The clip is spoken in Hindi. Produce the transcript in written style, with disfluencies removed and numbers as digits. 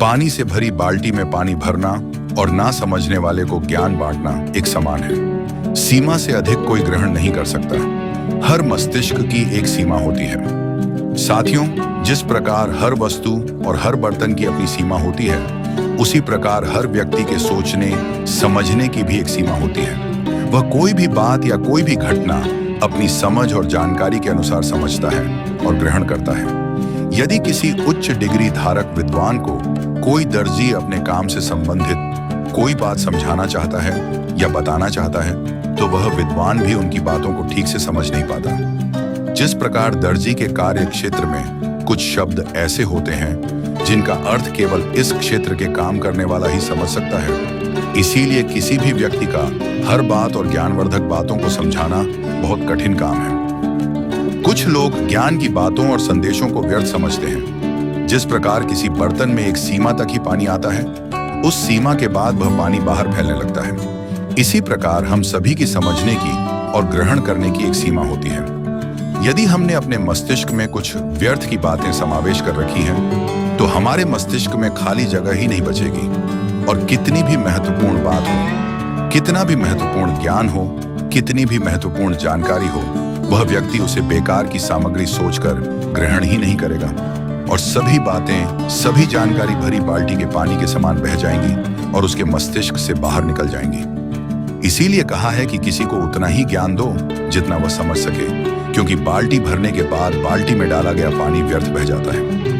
पानी से भरी बाल्टी में पानी भरना और ना समझने वाले को ज्ञान बांटना एक समान है। सीमा से अधिक कोई ग्रहण नहीं कर सकता। हर मस्तिष्क की एक सीमा होती है। साथियों, जिस प्रकार हर वस्तु और हर बर्तन की अपनी सीमा होती है, उसी प्रकार हर व्यक्ति के सोचने समझने की भी एक सीमा होती है। वह कोई भी बात या कोई भी घटना अपनी समझ और जानकारी के अनुसार समझता है और ग्रहण करता है। यदि किसी उच्च डिग्री धारक विद्वान को कोई दर्जी अपने काम से संबंधित कोई बात समझाना चाहता है या बताना चाहता है, तो वह विद्वान भी उनकी बातों को ठीक से समझ नहीं पाता। जिस प्रकार दर्जी के कार्य क्षेत्र में कुछ शब्द ऐसे होते हैं जिनका अर्थ केवल इस क्षेत्र के काम करने वाला ही समझ सकता है, इसीलिए किसी भी व्यक्ति का हर बात और ज्ञानवर्धक बातों को समझाना बहुत कठिन काम है। कुछ लोग ज्ञान की बातों और संदेशों को व्यर्थ समझते हैं। जिस प्रकार किसी बर्तन में एक सीमा तक ही पानी आता है, उस सीमा के बाद वह पानी बाहर फैलने लगता है। इसी प्रकार हम सभी की समझने की और ग्रहण करने की एक सीमा होती है। यदि हमने अपने मस्तिष्क में कुछ व्यर्थ की बातें समावेश कर रखी हैं, तो हमारे मस्तिष्क में खाली जगह ही नहीं बचेगी और कितनी भी महत्वपूर्ण बात हो, कितना भी महत्वपूर्ण ज्ञान हो, कितनी भी महत्वपूर्ण जानकारी हो, वह व्यक्ति उसे बेकार की सामग्री सोचकर ग्रहण ही नहीं करेगा और सभी बातें, सभी जानकारी भरी बाल्टी के पानी के समान बह जाएंगी और उसके मस्तिष्क से बाहर निकल जाएंगी। इसीलिए कहा है कि किसी को उतना ही ज्ञान दो जितना वह समझ सके, क्योंकि बाल्टी भरने के बाद बाल्टी में डाला गया पानी व्यर्थ बह जाता है।